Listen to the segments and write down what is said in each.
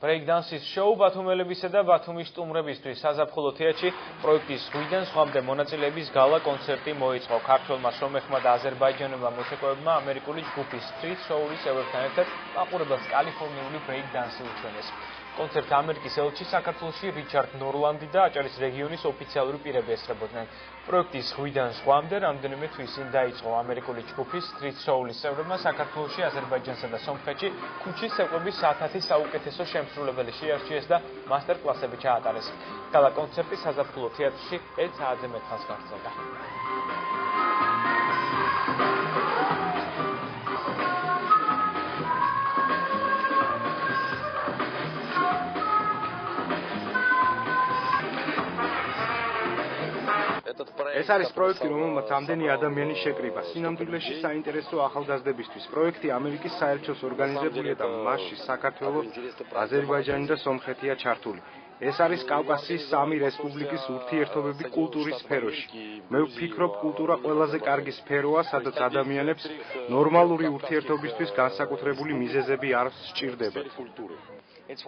Breakdance-ის შოუ ბათუმელებისა და ბათუმის სტუმრებისთვის საზაფხულო თეატრში პროექტის ზღვიდან ზღვამდე მონაწილეების გალა კონცერტი მოიწყო. ქართველმა სომეხმა და აზერბაიჯანელმა მუსიკოსებმა ამერიკული ჯგუფის Street Soul-ის წევრებთან ერთად მაყურებელს კალიფორნიული breakdance-ი უჩვენეს. კონცერტს ამერიკის ელჩი საქართველოში რიჩარდ ნორლანდი და აჭარის რეგიონის ოფიციალური პირები ესწრებოდნენ. პროექტის ზღვიდან ზღვამდე რამდენიმე თვის წინ დაიწყო ამერიკული ჯგუფის Street Soul-ის წევრებმა საქართველოში, აზერბაიჯანსა და სომხეთში ქუჩის ცეკვების 1000 საუკეთესო შემსრულებელი შეარჩიეს და მასტერ-კლასები ჩაატარეს. გალა კონცერტი საზაფხულო თეატრში 1 საათზე მეტხანს გაგრძელდა. ეს არის პროექტი, რომელმაც ამდენი ადამიანი შეკრიბა. სინამდვილეში საინტერესო ახალგაზრდებისთვის. პროექტი ამერიკის საელჩოს ორგანიზებულია და მასში საქართველოს, აზერბაიჯანი და სომხეთია ჩართული. ეს არის კავკასიის 3 რესპუბლიკის ურთიერთობები კულტურის სფეროში. მე ვფიქრობ, კულტურა ყველაზე კარგი სფეროა, სადაც ადამიანებს ნორმალური ურთიერთობისთვის განსაკუთრებული მიზეზები არ სჭირდებათ. ეს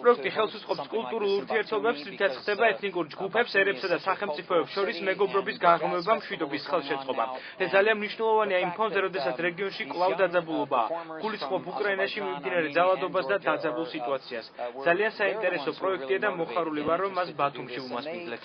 პროექტი ხელს უწყობს კულტურულ ურთიერთობებს, რითაც ხდება ეთნიკურ ჯგუფებს, ერებსა და სახელმწიფოებს შორის მეგობრობის გაღრმობა, მშვიდობის ხელშეწყობა. ეს ძალიან მნიშვნელოვანია იმ ფონზე, როდესაც რეგიონში კვლავ დაძაბულობაა. გულისხმობ უკრაინაში მიმდინარე ძალადობას და დაძაბულ სიტუაციას. ძალიან საინტერესო პროექტია და მოხარული ვარ, რომ მას ბათუმში უმასპინძლეთ.